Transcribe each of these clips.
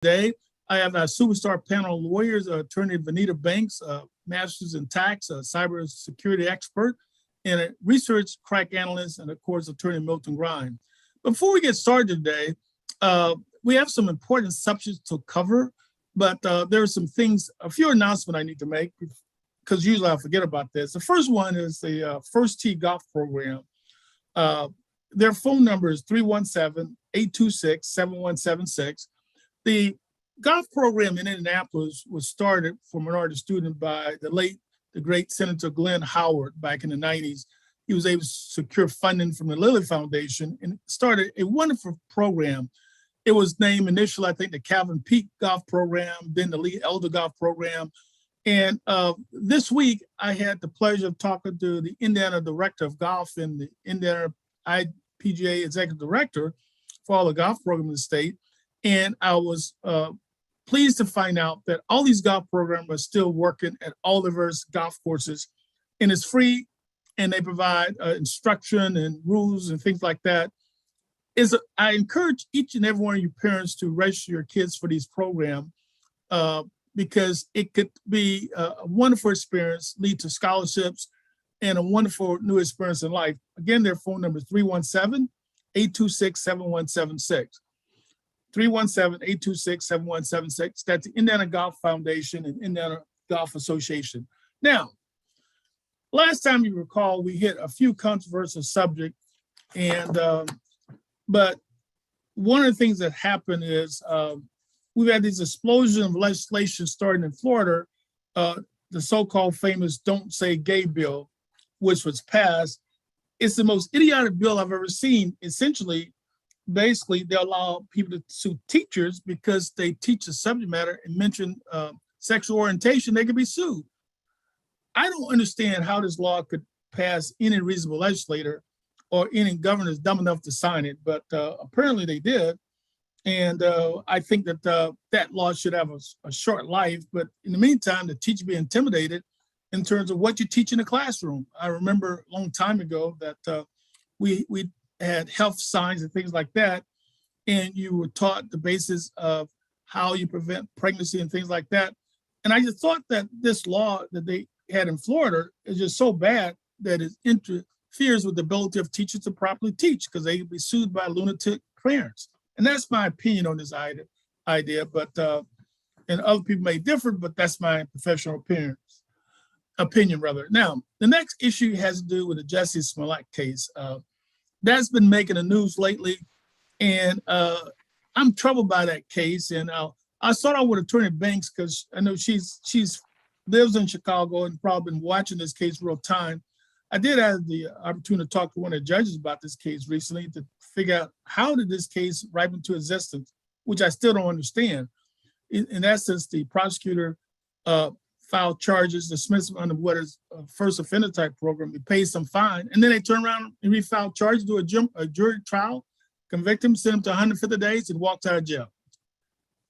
Today, I have a superstar panel of lawyers, attorney Vanita Banks, master's in tax, a cybersecurity expert, and a research crack analyst, and of course, attorney Milton Grimes. Before we get started today, we have some important subjects to cover, but there are some things, a few announcements I need to make because usually I forget about this. The first one is the First Tee Golf Program. Their phone number is 317-826-7176. The golf program in Indianapolis was started for minority students by the great Senator Glenn Howard back in the 90s. He was able to secure funding from the Lilly Foundation and started a wonderful program. It was named initially, I think, the Calvin Peak Golf Program, then the Lee Elder Golf Program. And this week, I had the pleasure of talking to the Indiana Director of Golf and the Indiana IPGA Executive Director for all the golf programs in the state. And I was pleased to find out that all these golf programs are still working at all the various golf courses, and it's free, and they provide instruction and rules and things like that. I encourage each and every one of you parents to register your kids for these programs because it could be a wonderful experience, lead to scholarships, and a wonderful new experience in life. Again, their phone number is 317-826-7176. 317-826-7176. That's the Indiana Golf Foundation and Indiana Golf Association. Now, last time you recall, we hit a few controversial subjects, and but one of the things that happened is we've had these explosions of legislation starting in Florida, the so-called famous Don't Say Gay bill, which was passed. It's the most idiotic bill I've ever seen. Essentially, basically, they allow people to sue teachers because they teach the subject matter and mention sexual orientation, they can be sued. I don't understand how this law could pass any reasonable legislator or any governor is dumb enough to sign it, but apparently they did. And I think that that law should have a short life, but in the meantime, the teacher be intimidated in terms of what you teach in the classroom. I remember a long time ago that we had health signs and things like that, and you were taught the basis of how you prevent pregnancy and things like that. And I just thought that this law that they had in Florida is just so bad that it interferes with the ability of teachers to properly teach because they could be sued by lunatic parents. And that's my opinion on this idea, but and other people may differ, but that's my professional opinion rather. Now, the next issue has to do with the Jussie Smollett case. That's been making the news lately, and I'm troubled by that case. And I start out with Attorney Banks because I know she's lives in Chicago and probably been watching this case real time. I did have the opportunity to talk to one of the judges about this case recently to figure out how did this case ripen to existence, which I still don't understand. In essence, the prosecutor filed charges, dismissed under what is a first offender type program. He pays some fine, and then they turn around and refile charges, do a jury trial, convict him, send him to 150 days, and walk out of jail.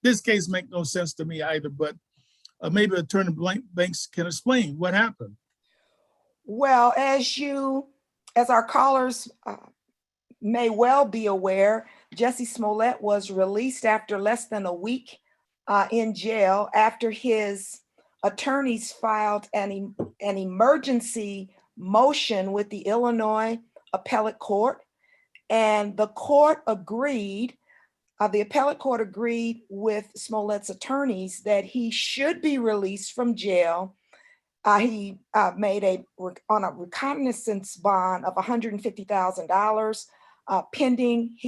This case makes no sense to me either, but maybe Attorney Banks can explain what happened. Well, as our callers may well be aware, Jussie Smollett was released after less than a week in jail after his attorneys filed an emergency motion with the Illinois Appellate Court, and the court agreed, the appellate court agreed with Smollett's attorneys that he should be released from jail. He made on a recognizance bond of $150,000 pending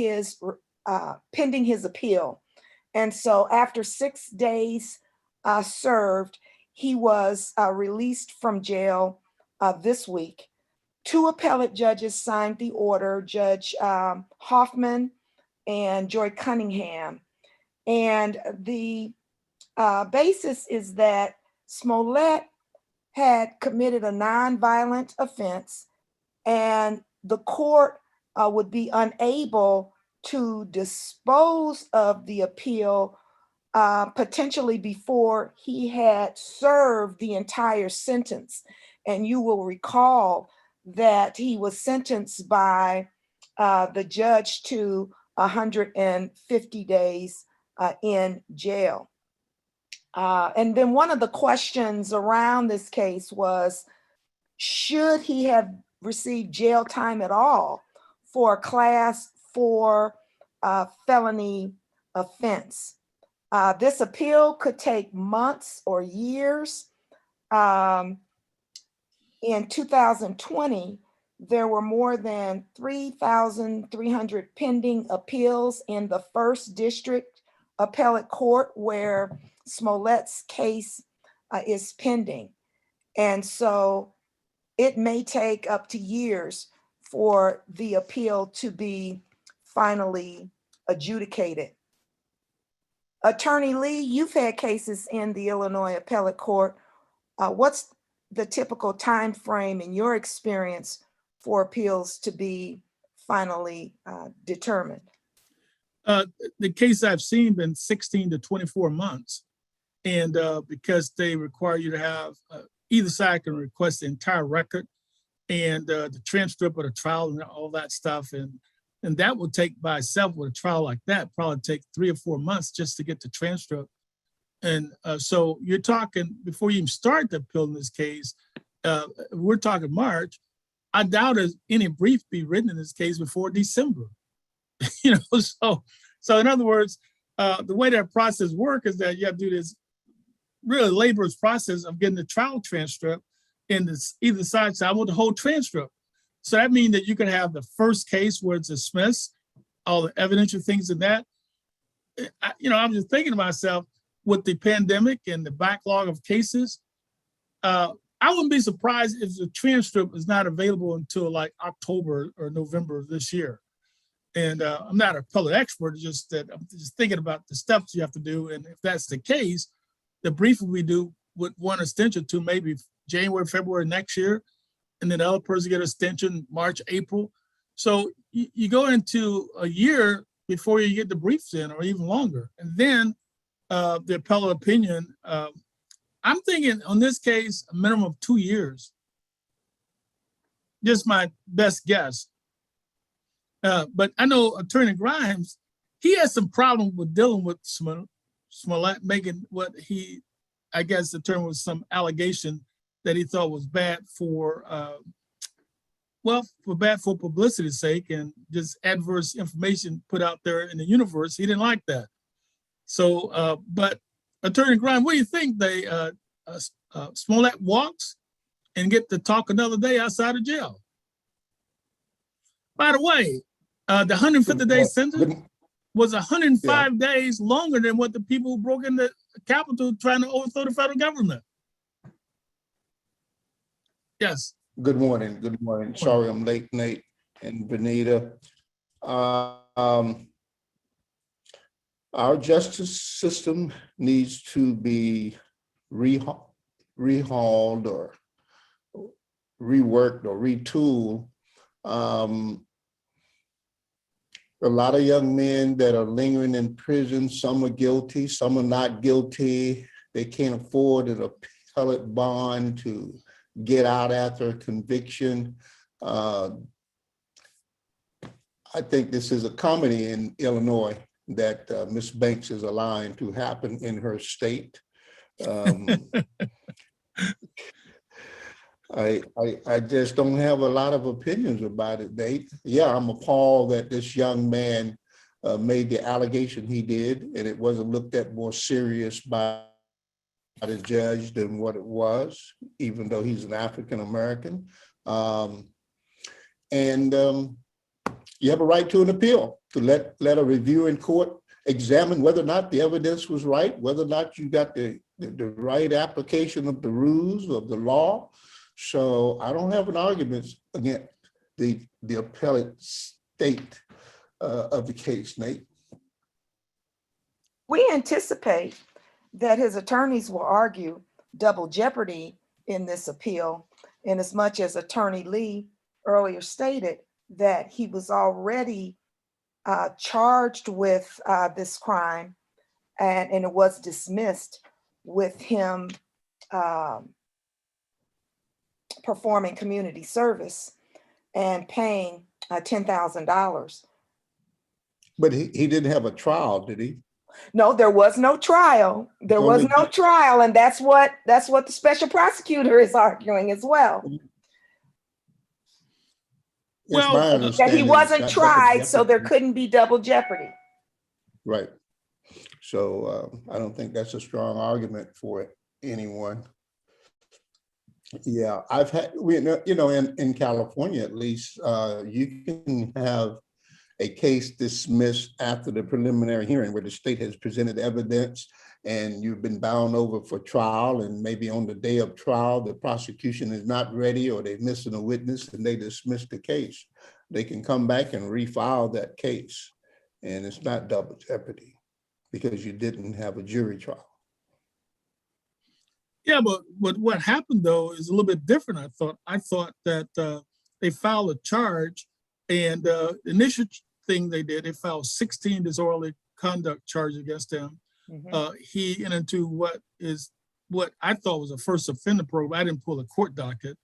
his appeal. And so after 6 days served, he was released from jail this week. 2 appellate judges signed the order, Judge Hoffman and Joy Cunningham. And the basis is that Smollett had committed a nonviolent offense, and the court would be unable to dispose of the appeal potentially before he had served the entire sentence. And you will recall that he was sentenced by the judge to 150 days in jail. And then one of the questions around this case was, should he have received jail time at all for a class 4 felony offense? This appeal could take months or years. In 2020, there were more than 3,300 pending appeals in the First District Appellate Court where Smollett's case is pending. And so it may take up to years for the appeal to be finally adjudicated. Attorney Lee, you've had cases in the Illinois Appellate Court. What's the typical time frame in your experience for appeals to be finally determined? The case I've seen been 16 to 24 months. And because they require you to have, either side can request the entire record and the transcript of the trial and all that stuff. And that will take by itself with a trial like that, probably take 3 or 4 months just to get the transcript. And so you're talking, before you even start the appeal in this case, we're talking March. I doubt if any brief be written in this case before December. You know, so in other words, the way that process works is that you have to do this really laborious process of getting the trial transcript, and either side say, I want the whole transcript. So that means that you can have the first case where it's dismissed, all the evidential things in that. I'm just thinking to myself, with the pandemic and the backlog of cases, I wouldn't be surprised if the transcript is not available until like October or November of this year. And I'm not an appellate expert, just that I'm just thinking about the steps you have to do. And if that's the case, the briefing we do would want extension to maybe January, February next year. And then the other person get extension March, April. So you go into a year before you get the briefs in, or even longer. And then the appellate opinion, I'm thinking on this case, a minimum of 2 years. Just my best guess. But I know Attorney Grimes, he has some problem with dealing with Smollett making what he, I guess the term was some allegation that he thought was bad for publicity's sake and just adverse information put out there in the universe. He didn't like that. So, but Attorney Grimes, what do you think? Smollett walks and get to talk another day outside of jail. By the way, the 150-day sentence was 105 days longer than what the people who broke into the Capitol trying to overthrow the federal government. Yes. Good morning. Good morning. Sorry I'm late, Nate and Vanita. Our justice system needs to be rehauled or reworked or retooled. A lot of young men that are lingering in prison, some are guilty, some are not guilty. They can't afford an appellate bond to get out after a conviction. I think this is a comedy in Illinois that Ms. Banks is allowing to happen in her state. I just don't have a lot of opinions about it, Nate. Yeah, I'm appalled that this young man made the allegation he did, and it wasn't looked at more serious by the judge than what it was, even though he's an African American. You have a right to an appeal, to let a review in court examine whether or not the evidence was right, whether or not you got the right application of the rules of the law. So I don't have an argument against the appellate state of the case, Nate. We anticipate that his attorneys will argue double jeopardy in this appeal, in as much as Attorney Lee earlier stated that he was already charged with this crime, and it was dismissed with him performing community service and paying $10,000. But he didn't have a trial, did he? No, there was no trial. There It's was only- no trial, and that's what the special prosecutor is arguing as well. It's Well, my that he That he understanding it's wasn't not double tried, so there jeopardy. couldn't be double jeopardy. Right. So I don't think that's a strong argument for anyone. Yeah, I've had, in California at least, you can have a case dismissed after the preliminary hearing where the state has presented evidence and you've been bound over for trial, and maybe on the day of trial, the prosecution is not ready or they're missing a witness and they dismiss the case. They can come back and refile that case, and it's not double jeopardy because you didn't have a jury trial. yeah, but what happened though is a little bit different. I thought that they filed a charge, and the initial thing they did, they filed 16 disorderly conduct charges against him. He entered into what I thought was a first offender program. I didn't pull a court docket,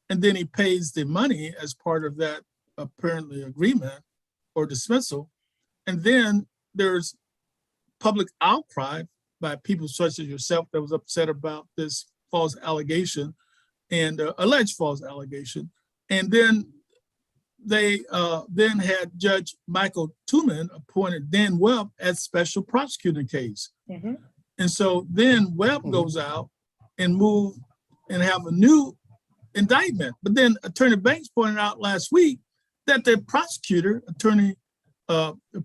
and then he pays the money as part of that apparently agreement or dismissal, and then there's public outcry by people such as yourself that was upset about this false allegation and alleged false allegation. And then they then had Judge Michael Tuman appointed Dan Webb as special prosecuting case. And so then Webb goes out and move and have a new indictment. But then Attorney Banks pointed out last week that the prosecutor, the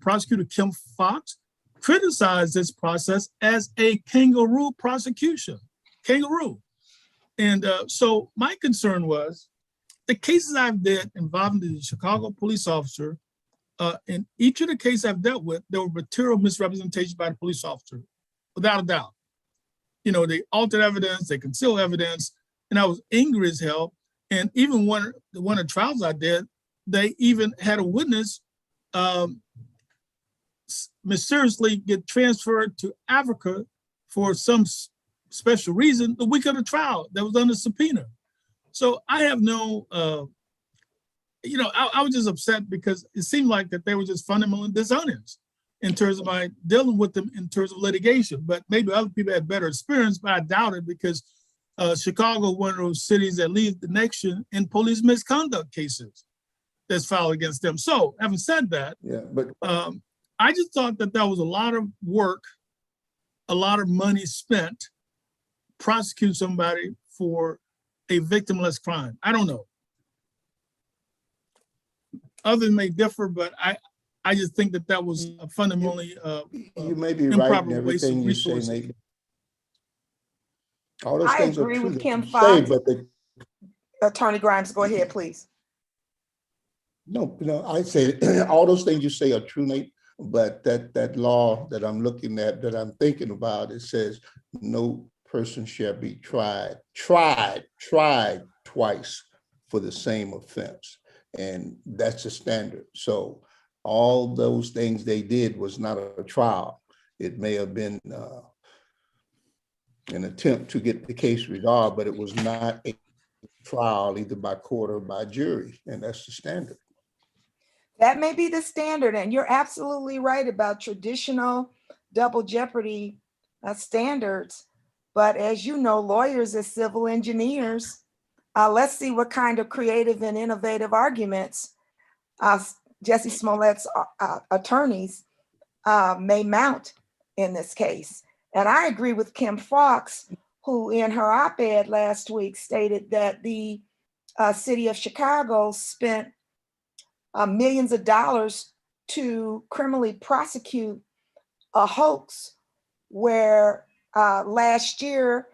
prosecutor Kim Fox, criticized this process as a kangaroo prosecution, kangaroo. And so my concern was the cases I've did involving the Chicago police officer, in each of the cases I've dealt with, there were material misrepresentations by the police officer, without a doubt. You know, they altered evidence, they concealed evidence, and I was angry as hell. And even one of the trials I did, they even had a witness mysteriously get transferred to Africa for some special reason the week of the trial that was under subpoena. So I have no, I was just upset because it seemed like that they were just fundamentally dishonest in terms of my dealing with them in terms of litigation. But maybe other people had better experience, but I doubt it because Chicago is one of those cities that leads the nation in police misconduct cases that's filed against them. So having said that, I just thought that was a lot of work, a lot of money spent prosecuting somebody for a victimless crime. I don't know. Others may differ, but I just think that was a fundamentally you may be right in everything you say, Nate. All those I things agree are true with that Kim you Fox. say, but Attorney Grimes, go ahead, please. No, I say all those things you say are true, Nate. But that law that I'm looking at, that I'm thinking about, it says no person shall be tried twice for the same offense. And that's a standard. So all those things they did was not a trial. It may have been an attempt to get the case resolved, but it was not a trial either by court or by jury. And that's the standard. That may be the standard, and you're absolutely right about traditional double jeopardy standards. But as you know, lawyers as civil engineers, let's see what kind of creative and innovative arguments Jesse Smollett's attorneys may mount in this case. And I agree with Kim Fox, who in her op-ed last week stated that the city of Chicago spent millions of dollars to criminally prosecute a hoax where last year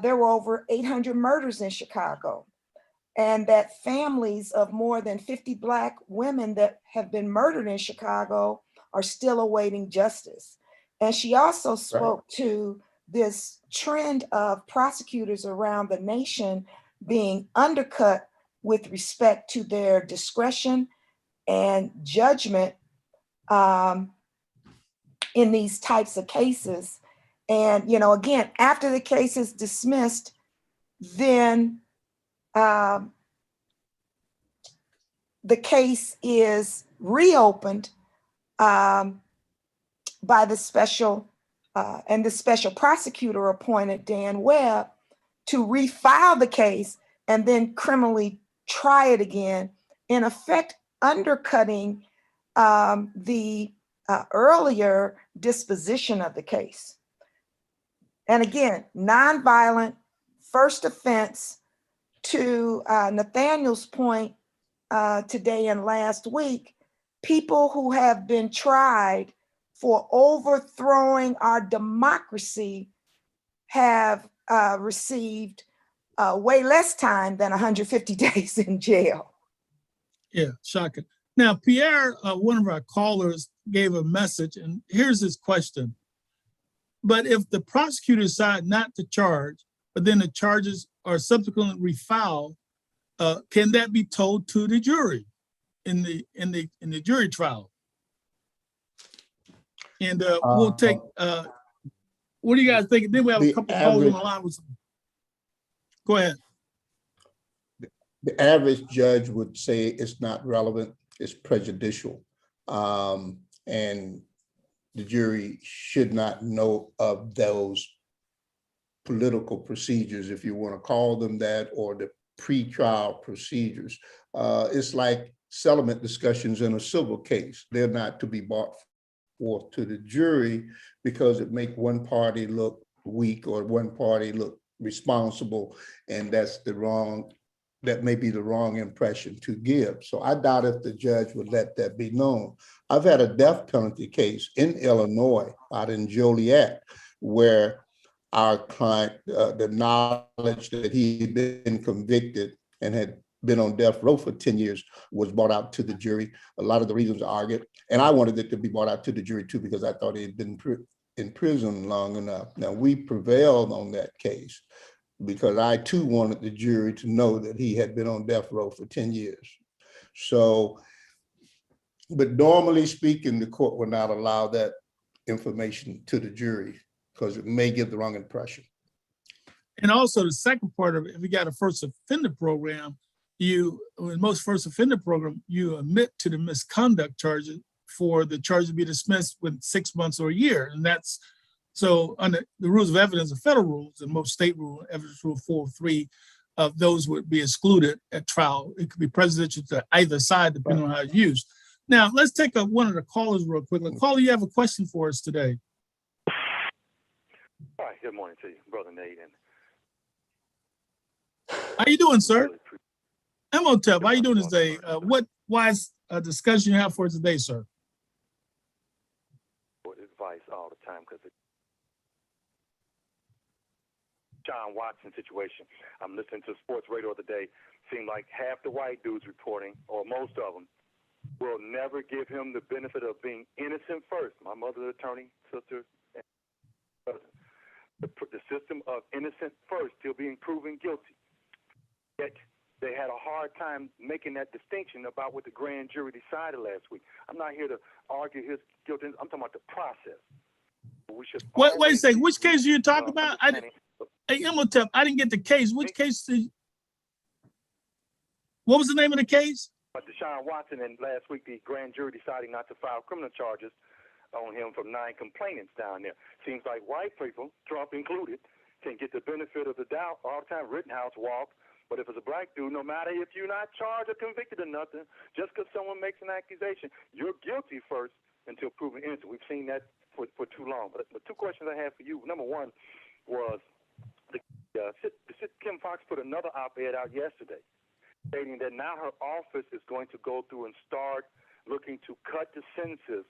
there were over 800 murders in Chicago, and that families of more than 50 Black women that have been murdered in Chicago are still awaiting justice. And she also spoke to this trend of prosecutors around the nation being undercut with respect to their discretion and judgment in these types of cases. And, again, after the case is dismissed, then the case is reopened by the special prosecutor appointed Dan Webb to refile the case and then criminally try it again, in effect undercutting the earlier disposition of the case. And again, nonviolent, first offense. To Nathaniel's point today and last week, people who have been tried for overthrowing our democracy have received way less time than 150 days in jail. Yeah, shocking. Now, Pierre, one of our callers, gave a message, and here's his question. But if the prosecutor decide not to charge, but then the charges are subsequently refiled, can that be told to the jury in the jury trial? And we'll take. What do you guys think? Then we have a couple calls on the line. Go ahead. The average judge would say it's not relevant, it's prejudicial, and the jury should not know of those political procedures, if you want to call them that, or the pre-trial procedures. It's like settlement discussions in a civil case. They're not to be brought forth to the jury because it make one party look weak or one party look responsible, and that may be the wrong impression to give. So I doubt if the judge would let that be known. I've had a death penalty case in Illinois, out in Joliet, where our client, the knowledge that he had been convicted and had been on death row for 10 years was brought out to the jury. A lot of the reasons are argued, and I wanted it to be brought out to the jury too, because I thought he had been in prison long enough. Now, we prevailed on that case because I too wanted the jury to know that he had been on death row for 10 years. So, but normally speaking, the court will not allow that information to the jury because it may give the wrong impression. And also the second part of it, if you got a first offender program, in most first offender program, you admit to the misconduct charges for the charge to be dismissed within 6 months or a year. And that's, so under the rules of evidence, the federal rules, and most state rule, evidence rule 403, of those would be excluded at trial. It could be presidential to either side, depending on how it's used. Now, let's take one of the callers real quickly. Caller, you have a question for us today. All right, good morning to you, Brother Nate. How you doing, sir? I'm on top. How you doing today? What wise discussion you have for us today, sir? Advice all the time, because John Watson situation. I'm listening to sports radio the other day. Seemed like half the white dudes reporting, or most of them, will never give him the benefit of being innocent first. My mother's attorney, sister, and cousin. The system of innocent first till being proven guilty. Yet they had a hard time making that distinction about what the grand jury decided last week. I'm not here to argue his guilt. I'm talking about the process. We should wait a second. Which case are you talking about? Hey, Imhotep, I didn't get the case. Which case? What was the name of the case? Deshaun Watson, and last week the grand jury deciding not to file criminal charges on him from 9 complainants down there. Seems like white people, Trump included, can get the benefit of the doubt all the time. Rittenhouse walk. But if it's a black dude, no matter if you're not charged or convicted or nothing, just because someone makes an accusation, you're guilty first until proven innocent. We've seen that for too long. But the two questions I have for you, number one was, Kim Foxx put another op-ed out yesterday stating that now her office is going to go through and start looking to cut the sentences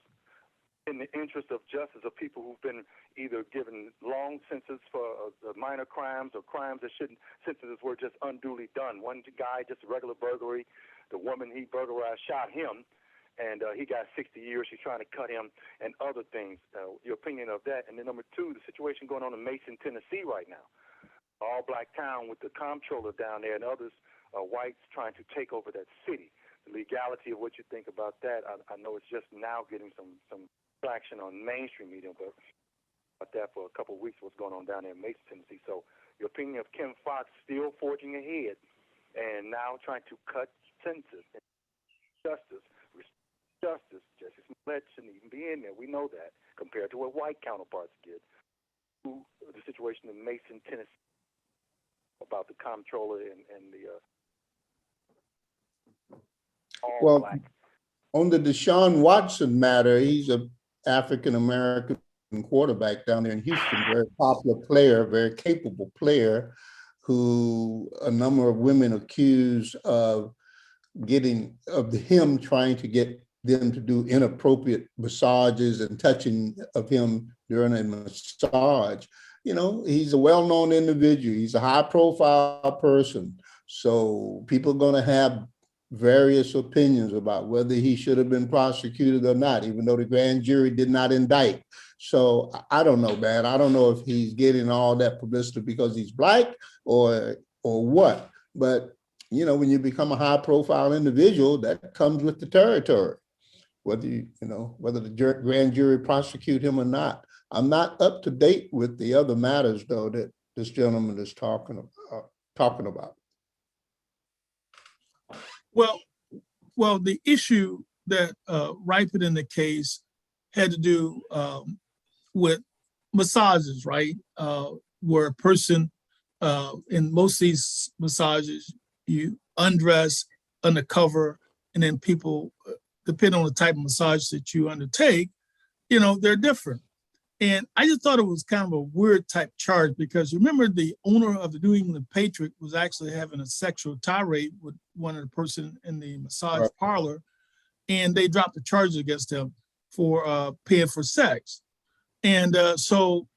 in the interest of justice of people who've been either given long sentences for minor crimes or crimes that shouldn't, sentences were just unduly done. One guy, just a regular burglary. The woman he burglarized shot him, and he got 60 years. She's trying to cut him and other things. Your opinion of that? And then number two, the situation going on in Mason, Tennessee right now. All black town with the comptroller down there and others, whites trying to take over that city. The legality of what you think about that, I know it's just now getting some traction on mainstream media, but about that for a couple of weeks, what's going on down there in Mason, Tennessee. So your opinion of Kim Foxx still forging ahead and now trying to cut sentences and justice justice. Jesse Smollett shouldn't even be in there. We know that, compared to what white counterparts get. The situation in Mason, Tennessee, about the comptroller and the all Well, black. on the Deshaun Watson matter, he's an African-American quarterback down there in Houston, very popular player, very capable player, who a number of women accused of him trying to get them to do inappropriate massages and touching of him during a massage. You know, he's a well-known individual. He's a high-profile person. So people are going to have various opinions about whether he should have been prosecuted or not, even though the grand jury did not indict. So I don't know, man. I don't know if he's getting all that publicity because he's black or what. But, you know, when you become a high-profile individual, that comes with the territory, whether whether the grand jury prosecute him or not. I'm not up to date with the other matters, though, that this gentleman is talking about. Well, the issue that ripened in the case had to do with massages, right? Where a person, in most of these massages, you undress, undercover, and then people, depending on the type of massage that you undertake, you know, they're different. And I just thought it was kind of a weird type charge because remember the owner of the New England Patriot was actually having a sexual tirade with one of the person in the massage parlor, and they dropped the charges against him for paying for sex. And so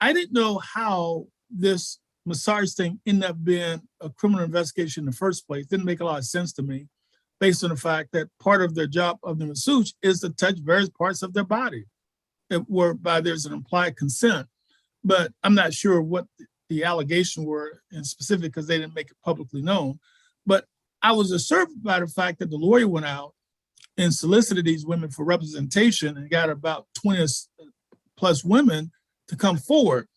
I didn't know how this massage thing ended up being a criminal investigation in the first place. Didn't make a lot of sense to me based on the fact that part of their job of the masseuse is to touch various parts of their body, whereby there's an implied consent. But I'm not sure what the allegations were in specific because they didn't make it publicly known. But I was disturbed by the fact that the lawyer went out and solicited these women for representation and got about 20 plus women to come forward.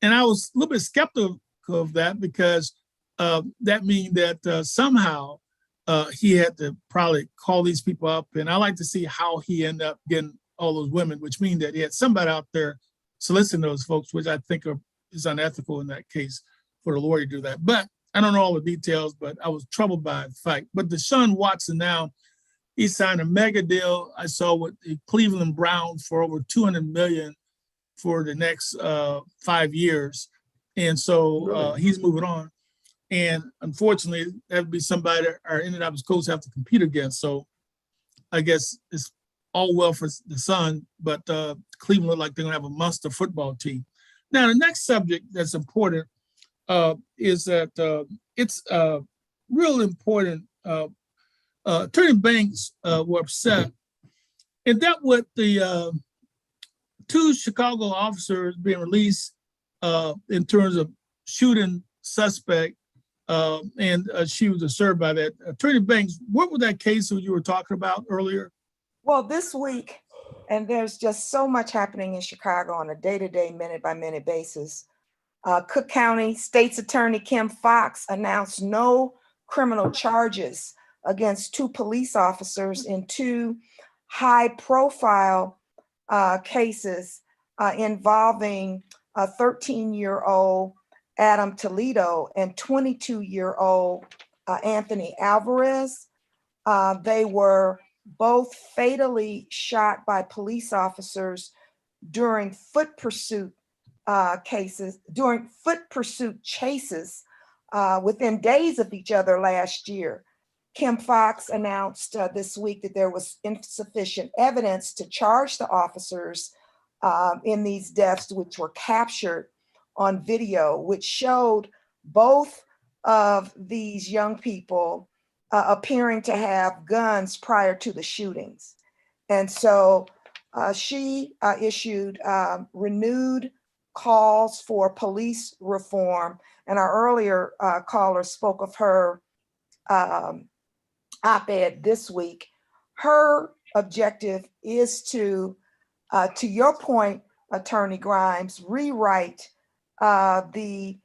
And I was a little bit skeptical of that because that means that somehow he had to probably call these people up. And I like to see how he ended up getting all those women, which means that he had somebody out there soliciting those folks, which I think is unethical in that case for the lawyer to do that. But I don't know all the details, but I was troubled by the fact. But Deshaun Watson now, he signed a mega deal. I saw with the Cleveland Browns for over $200 million for the next 5 years. And so he's moving on. And unfortunately, that would be somebody that our Indianapolis Colts have to compete against. So I guess it's all well for the Sun, but Cleveland look like they're gonna have a monster football team. Now, the next subject that's important is that it's real important. Attorney Banks were upset, and that with the 2 Chicago officers being released in terms of shooting suspect, and she was disturbed by that. Attorney Banks, what was that case that you were talking about earlier? Well, this week, and there's just so much happening in Chicago on a day-to-day, minute-by-minute basis. Cook County State's Attorney Kim Foxx announced no criminal charges against 2 police officers in 2 high-profile cases involving a 13-year-old Adam Toledo and 22-year-old Anthony Alvarez. They were both fatally shot by police officers during foot pursuit chases within days of each other last year. Kim Foxx announced this week that there was insufficient evidence to charge the officers in these deaths, which were captured on video, which showed both of these young people appearing to have guns prior to the shootings. And so she issued renewed calls for police reform. And our earlier caller spoke of her op-ed this week. Her objective is to your point, Attorney Grimes, rewrite the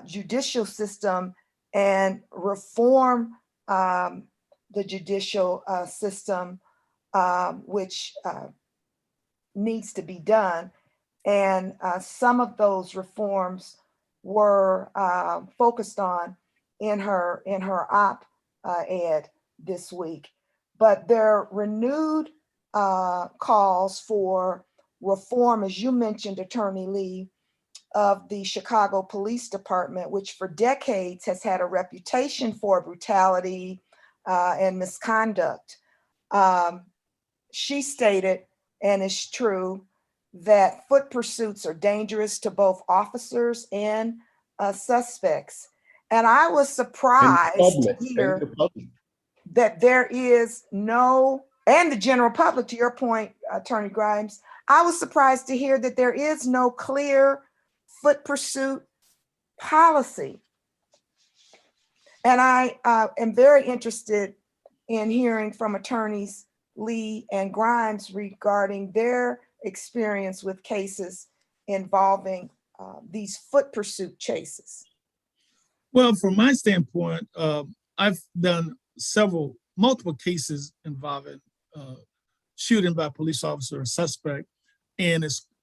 judicial system and reform the judicial system which needs to be done. And some of those reforms were focused on in her op-ed this week. But there renewed calls for reform, as you mentioned, Attorney Lee, of the Chicago Police Department, which for decades has had a reputation for brutality and misconduct. She stated, and it's true, that foot pursuits are dangerous to both officers and suspects. And I was surprised to hear that there is no, and the general public, to your point, Attorney Grimes, I was surprised to hear that there is no clear foot pursuit policy. And I am very interested in hearing from attorneys Lee and Grimes regarding their experience with cases involving these foot pursuit chases. Well, from my standpoint, I've done multiple cases involving shooting by a police officer or suspect,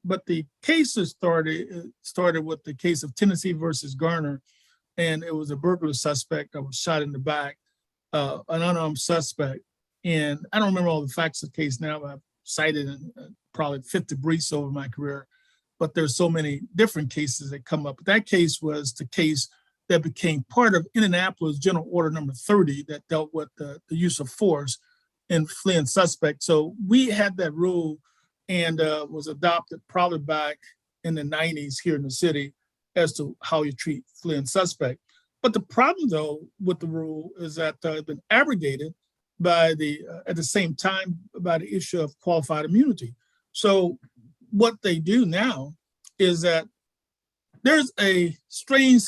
but the cases started with the case of Tennessee versus Garner, and it was a burglar suspect that was shot in the back, an unarmed suspect. And I don't remember all the facts of the case now, but I've cited in probably 50 briefs over my career, but there's so many different cases that come up. But that case was the case that became part of Indianapolis General Order number 30 that dealt with the use of force in fleeing suspects. So we had that rule and was adopted probably back in the 90s here in the city as to how you treat fleeing suspect. But the problem though with the rule is that it's been abrogated by at the same time by the issue of qualified immunity. So what they do now is that there's a strange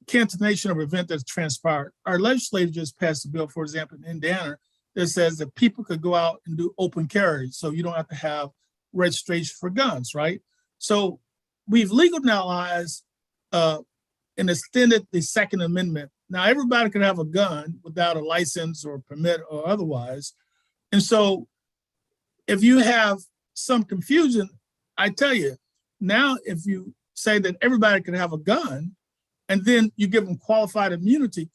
cancellation of event that's transpired. Our legislature just passed a bill, for example, in Indiana, that says that people could go out and do open carry, so you don't have to have registration for guns, right? So we've legalized and extended the Second Amendment. Now everybody can have a gun without a license or permit or otherwise. And so if you have some confusion, I tell you, now if you say that everybody can have a gun, and then you give them qualified immunity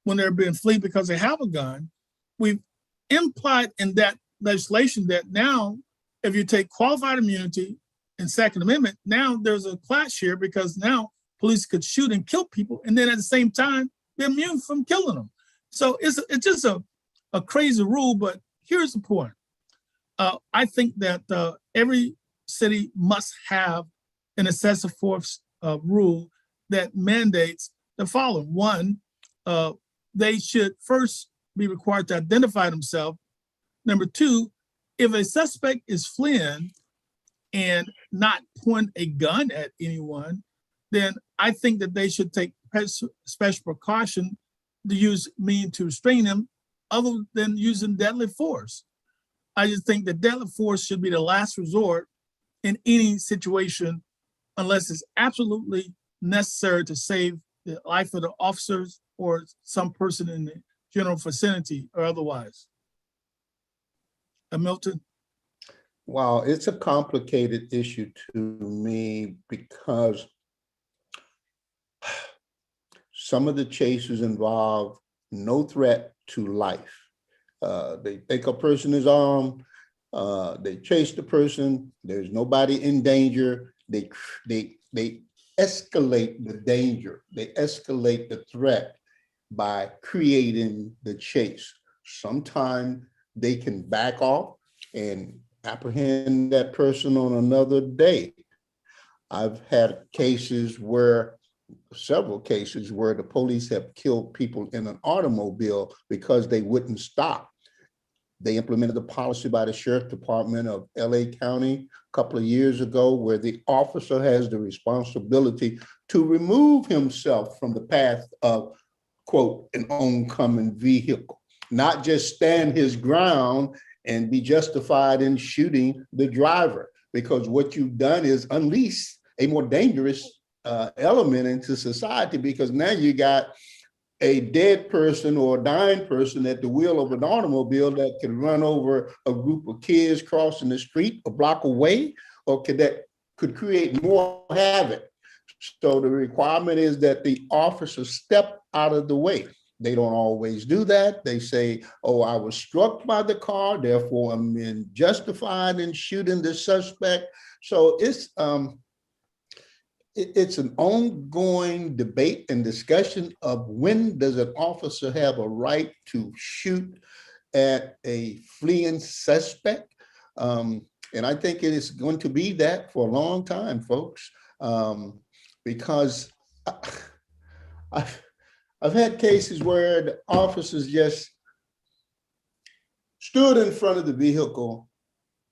when they're being fleed because they have a gun, we've implied in that legislation that now, if you take qualified immunity and Second Amendment, now there's a clash here because now police could shoot and kill people, and then at the same time, they're immune from killing them. So it's just a crazy rule, but here's the point. I think that every city must have an excessive force rule that mandates the following. One, they should first be required to identify themselves. Number two, if a suspect is fleeing and not point a gun at anyone, then I think that they should take special precaution to use means to restrain them other than using deadly force. I just think that deadly force should be the last resort in any situation unless it's absolutely necessary to save the life of the officers or some person in the general vicinity or otherwise. Milton? Wow, it's a complicated issue to me because some of the chases involve no threat to life. They think a person is armed, they chase the person, there's nobody in danger, they escalate the danger, they escalate the threat by creating the chase. Sometimes they can back off and apprehend that person on another day. I've had several cases where the police have killed people in an automobile because they wouldn't stop. They implemented a policy by the Sheriff Department of LA County a couple of years ago where the officer has the responsibility to remove himself from the path of, quote, an oncoming vehicle, not just stand his ground and be justified in shooting the driver, because what you've done is unleash a more dangerous element into society, because now you got a dead person or a dying person at the wheel of an automobile that could run over a group of kids crossing the street a block away, or could create more havoc. So the requirement is that the officers step out of the way. They don't always do that. They say, oh, I was struck by the car, therefore I'm justified in shooting the suspect. So it's an ongoing debate and discussion of when does an officer have a right to shoot at a fleeing suspect. And I think it is going to be that for a long time, folks, because I've had cases where the officers just stood in front of the vehicle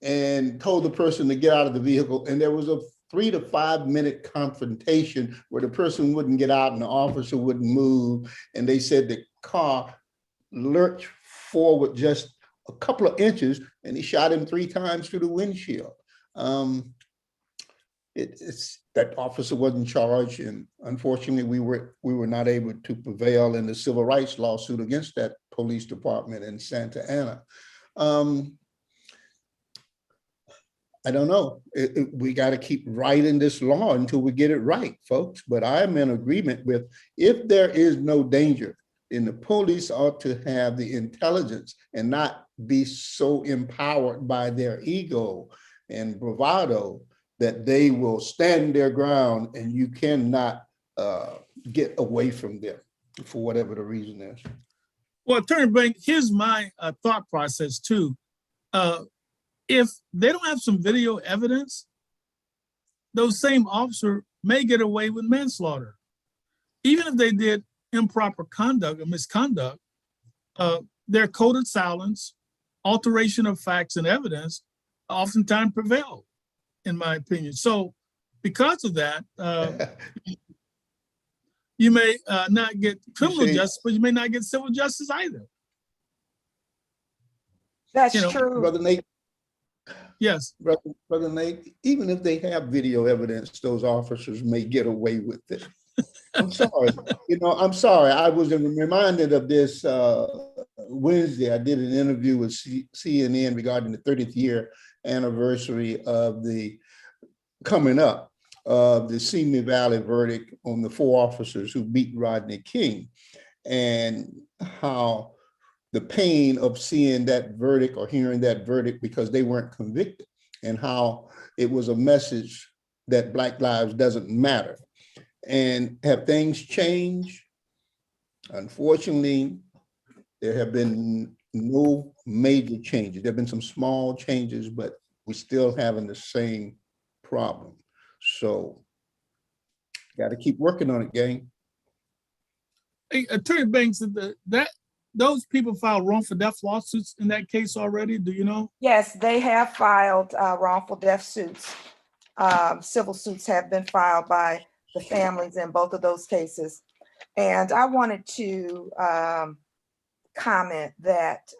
and told the person to get out of the vehicle, and there was a 3 to 5 minute confrontation where the person wouldn't get out and the officer wouldn't move. And they said the car lurched forward just a couple of inches and he shot him 3 times through the windshield. It's that officer wasn't charged, and unfortunately we were not able to prevail in the civil rights lawsuit against that police department in Santa Ana. I don't know. We got to keep writing this law until we get it right, folks. But I'm in agreement with, if there is no danger, then the police ought to have the intelligence and not be so empowered by their ego and bravado that they will stand their ground and you cannot get away from them for whatever the reason is. Well, Attorney Banks, here's my thought process too. If they don't have some video evidence, those same officer may get away with manslaughter. Even if they did improper conduct or misconduct, their coded silence, alteration of facts and evidence oftentimes prevail, in my opinion. So because of that, you may not get criminal justice, but you may not get civil justice either. That's true. Brother Nate. Yes. Brother Nate, even if they have video evidence, those officers may get away with it. I'm sorry. I'm sorry. I was reminded of this Wednesday. I did an interview with CNN regarding the 30th year anniversary of the coming up of the Simi Valley verdict on the 4 officers who beat Rodney King, and how the pain of seeing that verdict or hearing that verdict because they weren't convicted, and how it was a message that Black lives doesn't matter. And have things changed? Unfortunately, there have been no major changes. There have been some small changes, but we're still having the same problem. So got to keep working on it, gang. Hey, Attorney Banks, those people filed wrongful death lawsuits in that case already, do you know? Yes, they have filed wrongful death suits. Civil suits have been filed by the families in both of those cases. And I wanted to comment that,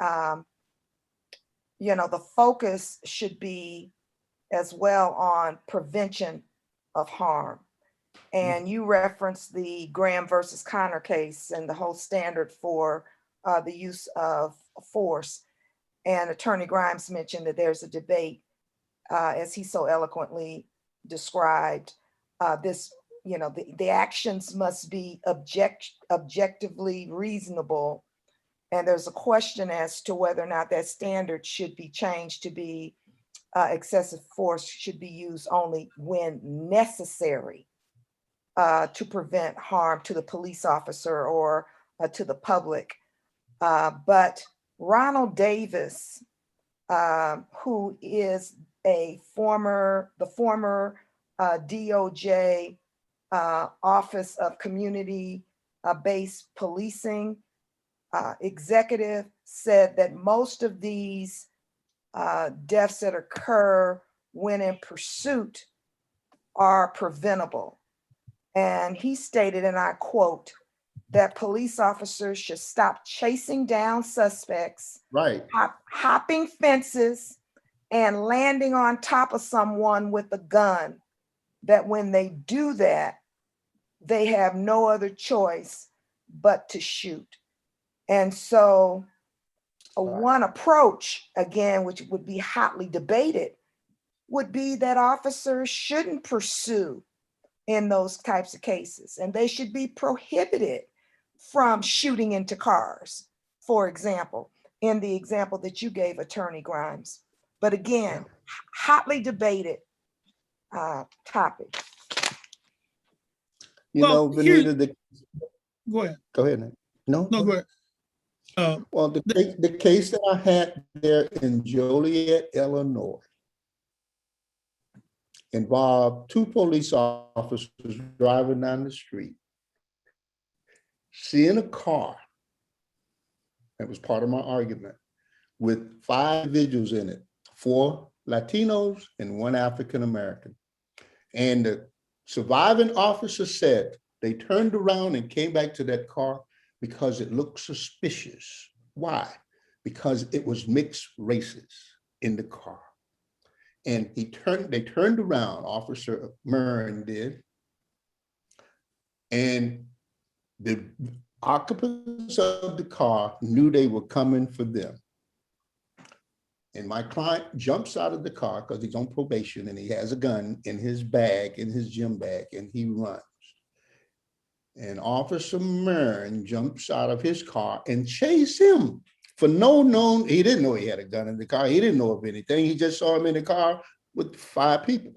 the focus should be as well on prevention of harm. And you referenced the Graham versus Connor case and the whole standard for the use of force. And Attorney Grimes mentioned that there's a debate, as he so eloquently described, the actions must be objectively reasonable. And there's a question as to whether or not that standard should be changed to be excessive force should be used only when necessary to prevent harm to the police officer or to the public. But Ronald Davis, who is the former DOJ Office of Community-Based Policing executive, said that most of these deaths that occur when in pursuit are preventable. And he stated, and I quote, that police officers should stop chasing down suspects, right, hopping fences, and landing on top of someone with a gun. That when they do that, they have no other choice but to shoot. And so one approach, again, which would be hotly debated, would be that officers shouldn't pursue in those types of cases, and they should be prohibited from shooting into cars, for example, in the example that you gave, Attorney Grimes. But again, hotly debated topic. Well, Vanita, go ahead. go ahead. No, No, go ahead. Well, the case that I had there in Joliet, Illinois, involved two police officers driving down the street, seeing a car, that was part of my argument, with 5 individuals in it, 4 Latinos and 1 African-American. And the surviving officer said they turned around and came back to that car because it looked suspicious. Why? Because it was mixed races in the car. And they turned around, Officer Murren did, and the occupants of the car knew they were coming for them. And my client jumps out of the car because he's on probation and he has a gun in his bag, in his gym bag, and he runs. And Officer Murren jumps out of his car and chases him for no known, he didn't know he had a gun in the car. He didn't know of anything. He just saw him in the car with 5 people.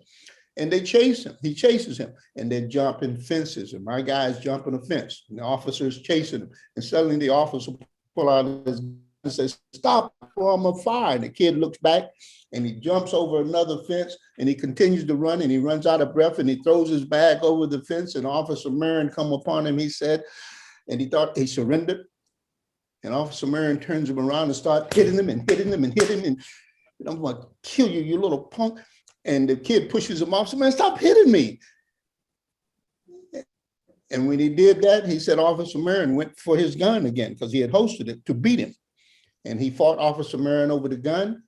And they chase him. He chases him. And they're jumping fences. And my guy's jumping a fence. And the officer's chasing him. And suddenly the officer pull out his gun and says, "Stop, or I'm on fire." And the kid looks back and he jumps over another fence and he continues to run and he runs out of breath and he throws his bag over the fence and Officer Murren come upon him, he said, and he thought he surrendered. And Officer Murren turns him around and starts hitting him and hitting him and hitting him. And I'm like, "Kill you, you little punk." And the kid pushes him off. So, "Man, stop hitting me." And when he did that, he said Officer Murren went for his gun again because he had hosted it to beat him. And he fought Officer Murren over the gun.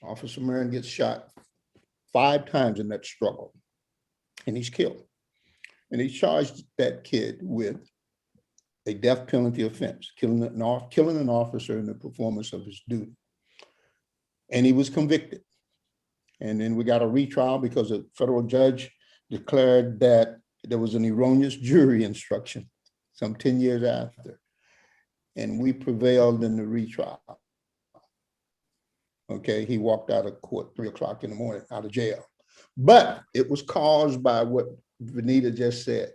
Officer Murren gets shot 5 times in that struggle. And he's killed. And he charged that kid with a death penalty offense, killing an officer in the performance of his duty. And he was convicted. And then we got a retrial because a federal judge declared that there was an erroneous jury instruction some 10 years after. And we prevailed in the retrial. Okay, he walked out of court 3 o'clock in the morning, out of jail. But it was caused by what Vanita just said.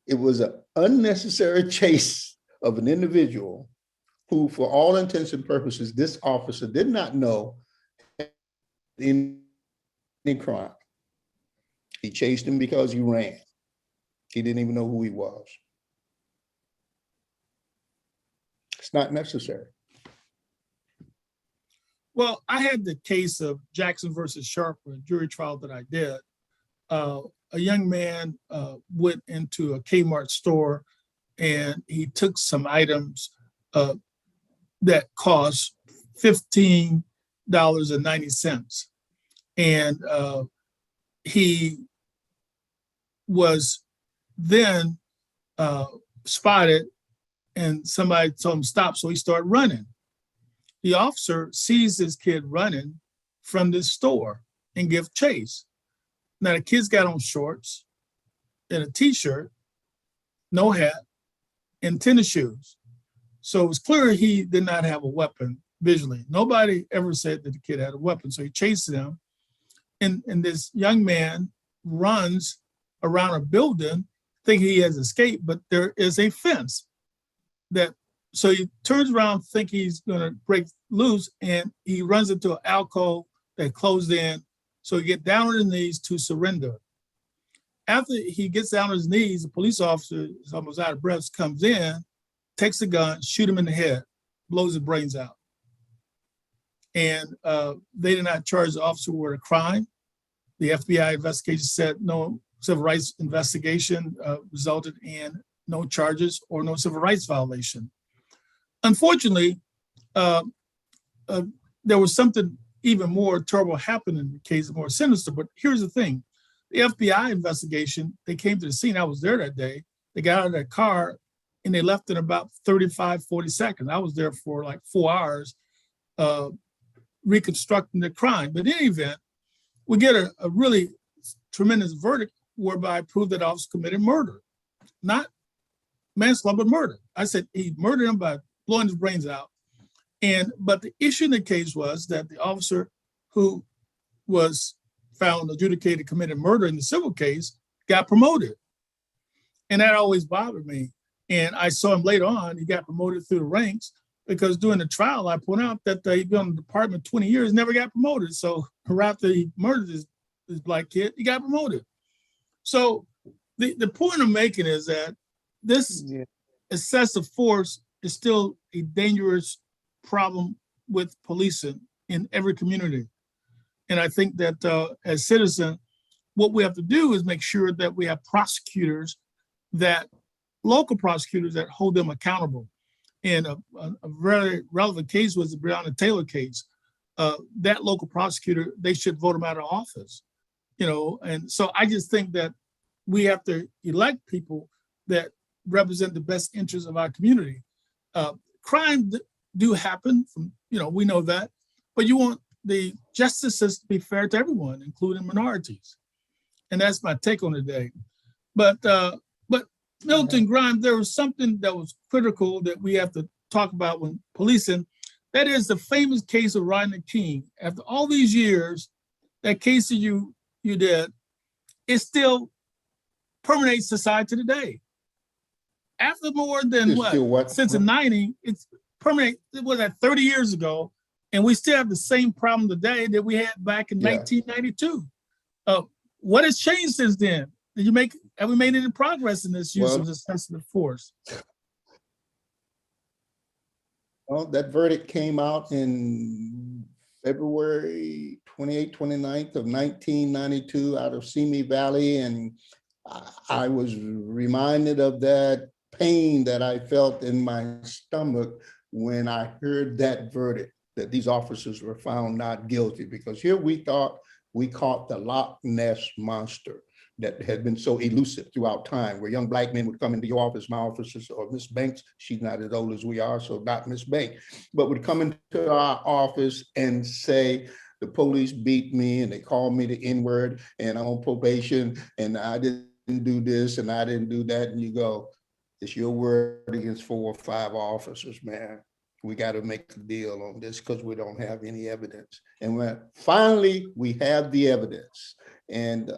It was an unnecessary chase of an individual who, for all intents and purposes, this officer did not know any crime. He chased him because he ran. He didn't even know who he was. It's not necessary. Well, I had the case of Jackson versus Sharper, a jury trial that I did. A young man went into a Kmart store and he took some items that cost $15.90. And he was then spotted and somebody told him stop, so he started running. The officer sees this kid running from this store and give chase. Now the kid's got on shorts and a t-shirt, no hat, and tennis shoes. So it was clear he did not have a weapon visually. Nobody ever said that the kid had a weapon. So he chased him. And this young man runs around a building thinking he has escaped, but there is a fence so he turns around, think he's gonna break loose, and he runs into an alcove that closed in. So he gets down on his knees to surrender. After he gets down on his knees, the police officer is almost out of breath, comes in, takes the gun, shoot him in the head, blows his brains out. And they did not charge the officer with a crime. The FBI investigation said no civil rights investigation resulted in no charges or no civil rights violation. Unfortunately, there was something even more terrible happened in the case, more sinister. But here's the thing. The FBI investigation, they came to the scene. I was there that day. They got out of their car and they left in about 35, 40 seconds. I was there for like 4 hours reconstructing the crime. But in any event, we get a really tremendous verdict whereby it proved that officer committed murder, not manslaughter, but murder. I said he murdered him by blowing his brains out. But the issue in the case was that the officer who was found adjudicated committed murder in the civil case got promoted. And that always bothered me. And I saw him later on, he got promoted through the ranks because during the trial, I point out that he'd been in the department 20 years, never got promoted. So right after he murdered this black kid, he got promoted. So the point I'm making is that this excessive force is still a dangerous problem with policing in every community. And I think that as citizens, what we have to do is make sure that we have prosecutors, that local prosecutors that hold them accountable. And a very relevant case was the Breonna Taylor case. That local prosecutor, they should vote him out of office, And so I just think that we have to elect people that represent the best interests of our community. Crime do happen, we know that, but you want the justice system to be fair to everyone, including minorities. And that's my take on the day. But Milton Grimes, there was something that was critical that we have to talk about when policing. That is the famous case of Rodney King. After all these years, that case that you did, it still permeates society today. After more than since the 90s, it's permeated, it was that 30 years ago, and we still have the same problem today that we had back in 1992. What has changed since then? Have we made any progress in this use of excessive force? Well, that verdict came out in February 28th, 29th of 1992 out of Simi Valley. And I was reminded of that pain that I felt in my stomach when I heard that verdict, that these officers were found not guilty, because here we thought we caught the Loch Ness monster that had been so elusive throughout time, where young black men would come into your office, my offices, or Miss Banks, she's not as old as we are, so not Miss Banks, but would come into our office and say, the police beat me and they called me the N-word and I'm on probation and I didn't do this and I didn't do that. And you go, it's your word against 4 or 5 officers, man. We got to make a deal on this because we don't have any evidence. And when finally we have the evidence, and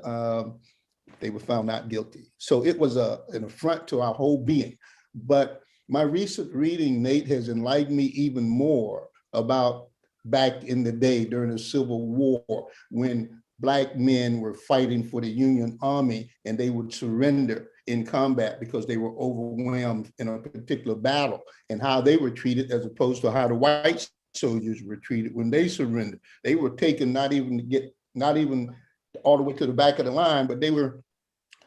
they were found not guilty. So it was an affront to our whole being. But my recent reading, Nate, has enlightened me even more about back in the day during the Civil War, when Black men were fighting for the Union Army and they would surrender in combat because they were overwhelmed in a particular battle, and how they were treated as opposed to how the white soldiers were treated when they surrendered. They were taken not even all the way to the back of the line, but they were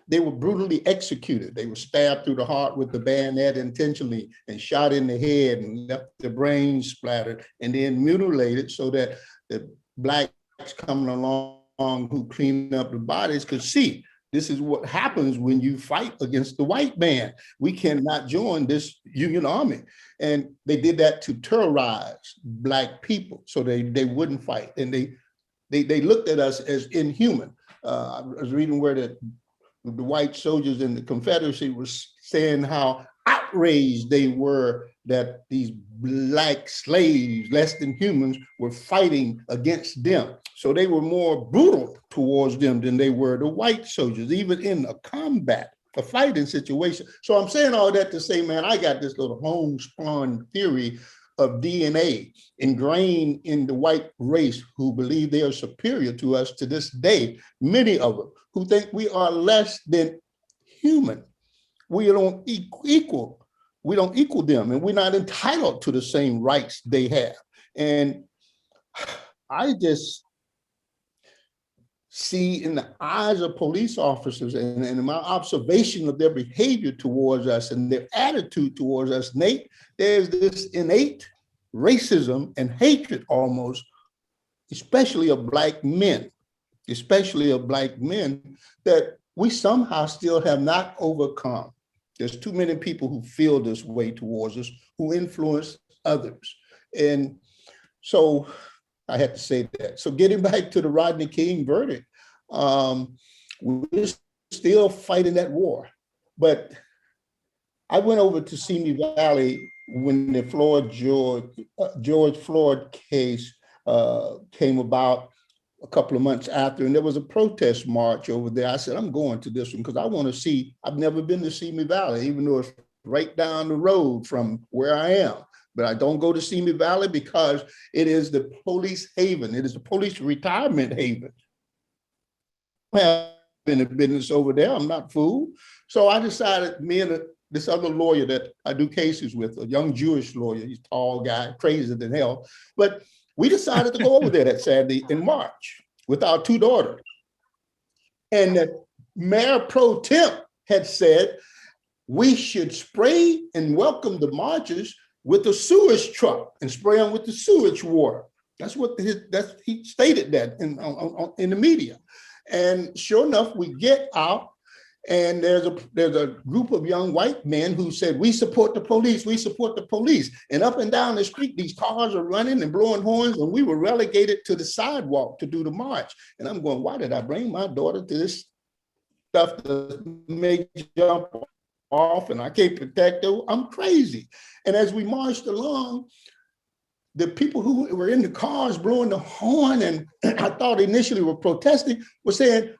brutally executed. They were stabbed through the heart with the bayonet intentionally and shot in the head and left the brains splattered and then mutilated so that the blacks coming along who cleaned up the bodies could see this is what happens when you fight against the white man. We cannot join this Union Army. And they did that to terrorize Black people so they wouldn't fight. And they looked at us as inhuman. I was reading where the white soldiers in the Confederacy was saying how outraged they were that these Black slaves, less than humans, were fighting against them. So they were more brutal towards them than they were the white soldiers, even in a fighting situation. So I'm saying all that to say, man, I got this little homespun theory of DNA ingrained in the white race who believe they are superior to us to this day, many of them who think we are less than human. We don't equal them, and we're not entitled to the same rights they have. And I just see in the eyes of police officers and in my observation of their behavior towards us and their attitude towards us, Nate, there's this innate racism and hatred almost, especially of Black men, that we somehow still have not overcome. There's too many people who feel this way towards us, who influence others. And so I had to say that. So getting back to the Rodney King verdict, we're still fighting that war. But I went over to Simi Valley when the George Floyd case came about a couple of months after, and there was a protest march over there. I said, I'm going to this one because I want to see, I've never been to Simi Valley, even though it's right down the road from where I am. But I don't go to Simi Valley because it is the police haven. It is the police retirement haven. I have been in business over there. I'm not fooled. So I decided, me and this other lawyer that I do cases with, a young Jewish lawyer, he's a tall guy, crazier than hell, but we decided to go over there that Saturday in March with our two daughters. And the Mayor Pro Temp had said, we should spray and welcome the marchers with a sewage truck and spray them with the sewage water. That's what he stated that in the media. And sure enough, we get out, and there's a group of young white men who said, we support the police, we support the police. And up and down the street, these cars are running and blowing horns, and we were relegated to the sidewalk to do the march. And I'm going, why did I bring my daughter to this stuff to make jump off, and I can't protect her? I'm crazy. And as we marched along, the people who were in the cars blowing the horn, and I thought initially were protesting, were saying,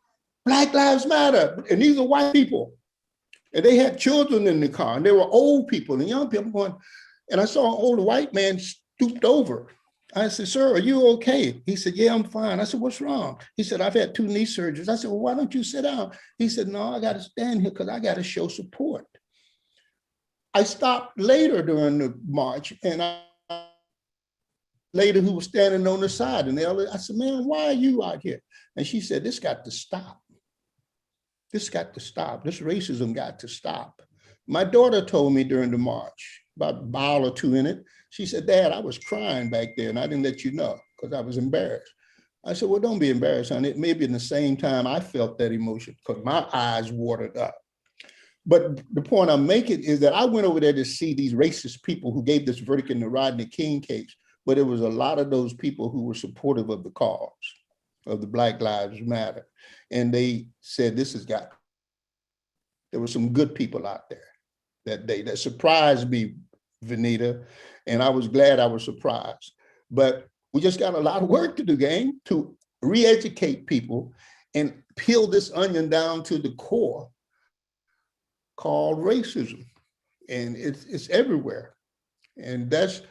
Black Lives Matter. And these are white people. And they had children in the car, and they were old people and young people going, and I saw an old white man stooped over. I said, sir, are you okay? He said, yeah, I'm fine. I said, what's wrong? He said, I've had 2 knee surgeries. I said, well, why don't you sit down? He said, no, I got to stand here because I got to show support. I stopped later during the march, and lady who was standing on the side, and I said, man, why are you out here? And she said, this got to stop. This got to stop. This racism got to stop. My daughter told me during the march, about a mile or 2 in it, she said, Dad, I was crying back there and I didn't let you know because I was embarrassed. I said, well, don't be embarrassed, honey. Maybe in the same time I felt that emotion because my eyes watered up. But the point I'm making is that I went over there to see these racist people who gave this verdict in the Rodney King case, but it was a lot of those people who were supportive of the cause of the Black Lives Matter. And they said, there were some good people out there that day that surprised me, Vanita, and I was glad I was surprised. But we just got a lot of work to do, gang, to re-educate people and peel this onion down to the core called racism. And it's everywhere. And that's,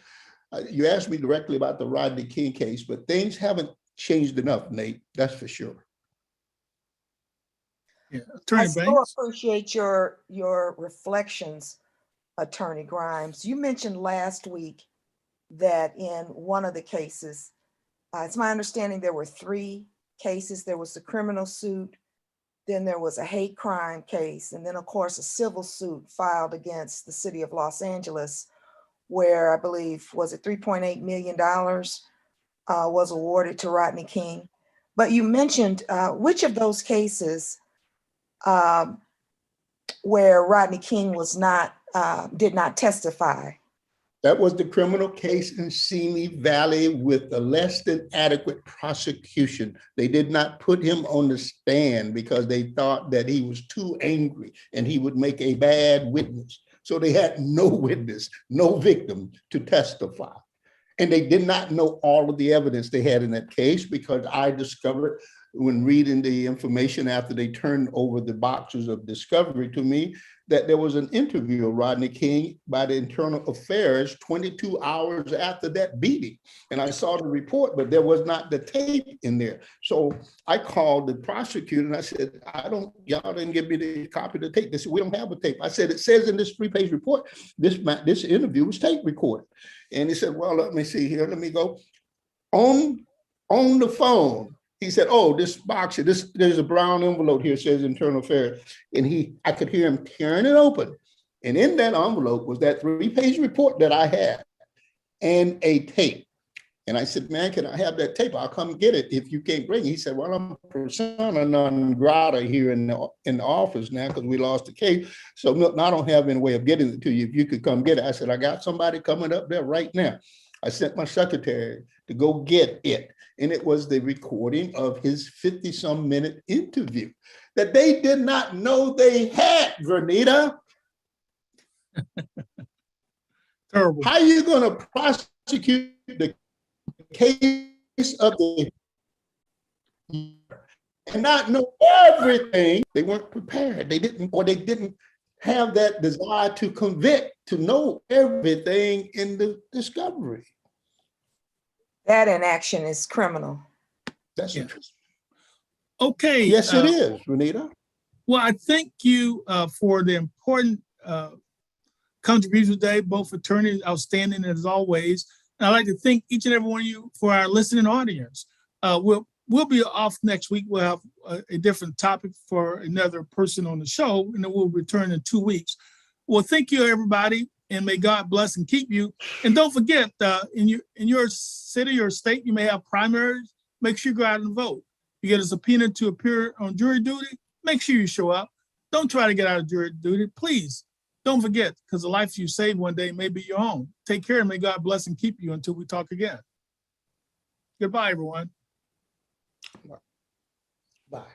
you asked me directly about the Rodney King case, but things haven't changed enough, Nate, that's for sure. Yeah, I Attorney so Banks. appreciate your reflections, Attorney Grimes. You mentioned last week that in one of the cases, it's my understanding there were 3 cases. There was the criminal suit, then there was a hate crime case, and then of course a civil suit filed against the city of Los Angeles, where I believe, was it $3.8 million was awarded to Rodney King. But you mentioned which of those cases where Rodney King was not, did not testify? That was the criminal case in Simi Valley with a less than adequate prosecution. They did not put him on the stand because they thought that he was too angry and he would make a bad witness. So they had no witness, no victim to testify. And they did not know all of the evidence they had in that case because I discovered when reading the information after they turned over the boxes of discovery to me, that there was an interview of Rodney King by the Internal Affairs 22 hours after that beating. And I saw the report, but there was not the tape in there. So I called the prosecutor and I said, y'all didn't give me the copy of the tape. They said, we don't have a tape. I said, it says in this 3-page report, this interview was tape recorded. And he said, well, let me see here. Let me go on the phone. He said, oh, this box here, there's a brown envelope here, says Internal Affairs. And I could hear him tearing it open. And in that envelope was that 3-page report that I had and a tape. And I said, man, can I have that tape? I'll come get it if you can't bring it. He said, well, I'm persona non grata here in the office now because we lost the case. So Milton, I don't have any way of getting it to you. If you could come get it. I said, I got somebody coming up there right now. I sent my secretary to go get it. And it was the recording of his 50-some minute interview that they did not know they had, Vanita. Terrible. How are you going to prosecute the case of the and not know everything? They weren't prepared. They didn't have that desire to convict, to know everything in the discovery. That inaction is criminal. That's Yeah. interesting. Okay. Yes, it is, Vanita. Well, I thank you for the important contributions today, both attorneys, outstanding as always. And I'd like to thank each and every one of you for our listening audience. We'll be off next week. We'll have a different topic for another person on the show, and then we'll return in 2 weeks. Well, thank you, everybody, and may God bless and keep you. And don't forget, in your city or state, you may have primaries. Make sure you go out and vote. You get a subpoena to appear on jury duty. Make sure you show up. Don't try to get out of jury duty. Please don't forget, because the life you save one day may be your own. Take care and may God bless and keep you until we talk again. Goodbye, everyone. Bye.